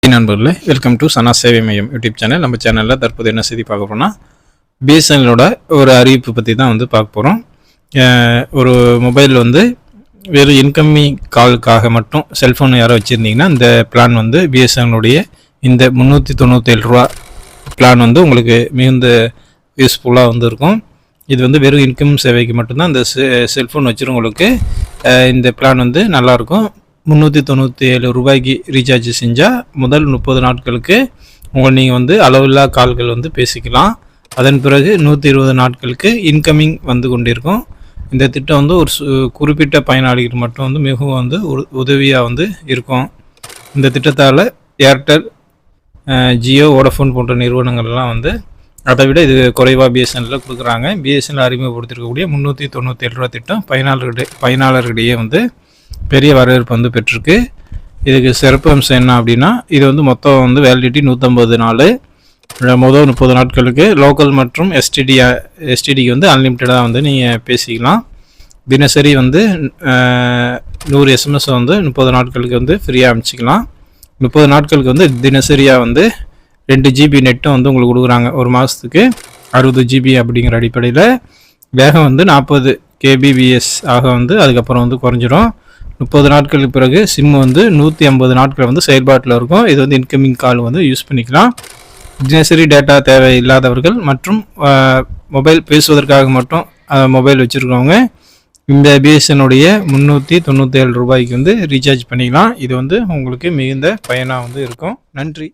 வணக்கம் நண்பர்களே, welcome to சனா சேவை மையம் யூடியூப் சேனல். நம்ம சேனலில் தற்போது என்ன செய்தி பார்க்க போகிறோம்னா, பிஎஸ்என்எலோட ஒரு அறிவிப்பு பற்றி தான் பார்க்க போகிறோம். ஒரு மொபைல் வெறும் இன்கமிங் காலுக்காக மட்டும் செல்ஃபோன் யாரோ வச்சுருந்தீங்கன்னா இந்த பிளான் பிஎஸ்என்எலுடைய இந்த 397 ரூபா பிளான் உங்களுக்கு மிகுந்த யூஸ்ஃபுல்லாக இருக்கும். இது வெறும் இன்கம் சேவைக்கு மட்டும்தான் இந்த செல்ஃபோன் வச்சுருவங்களுக்கு இந்த பிளான் நல்லாயிருக்கும். 397 ரூபாய்க்கு ரீசார்ஜ் செஞ்சால் முதல் 30 நாட்களுக்கு நீங்கள் அளவில்லா கால்கள் பேசிக்கலாம். அதன் பிறகு 120 நாட்களுக்கு இன்கமிங் கொண்டிருக்கும். இந்த திட்டம் ஒரு குறிப்பிட்ட பயனாளிகள் மட்டும் மிகவும் உதவியாக இருக்கும். இந்த திட்டத்தால் ஏர்டெல், ஜியோ, வோடஃபோன் போன்ற நிறுவனங்கள்லாம் அதை விட இது குறைவாக பிஎஸ்என்எல்ல கொடுக்குறாங்க. பிஎஸ்என்எல் அறிமுகப்படுத்திருக்கக்கூடிய 397 ரூபா திட்டம் பயனாளர்களிடையே பெரிய வரவேற்பு பெற்றிருக்கு. இதுக்கு சிறப்பு அம்சம் என்ன அப்படின்னா, இது மொத்தம் வேலிடிட்டி 150 நாள். முதல் 30 நாட்களுக்கு லோக்கல் மற்றும் எஸ்டிடிக்கு அன்லிமிட்டடாக நீங்கள் பேசிக்கலாம். தினசரி 100 எஸ்எம்எஸ் 30 நாட்களுக்கு ஃப்ரீயாக அனுப்பிச்சிக்கலாம். 30 நாட்களுக்கு தினசரியாக 2 ஜிபி நெட்டும் உங்களுக்கு கொடுக்குறாங்க. ஒரு மாதத்துக்கு 60 ஜிபி அப்படிங்கிற அடிப்படையில் வேகம் 40 kbps ஆக அதுக்கப்புறம் குறைஞ்சிடும். 30 நாட்களுக்கு பிறகு சிம் 150 நாட்கள் செயல்பாட்டில் இருக்கும். இது இன்கமிங் கால் யூஸ் பண்ணிக்கலாம். தினசரி டேட்டா தேவை இல்லாதவர்கள் மற்றும் மொபைல் பேசுவதற்காக மட்டும் மொபைல் வச்சுருக்கவங்க இந்த பிஎஸ்என்னுடைய 397 ரூபாய்க்கு ரீசார்ஜ் பண்ணிக்கலாம். இது உங்களுக்கு மிகுந்த பயனாக இருக்கும். நன்றி.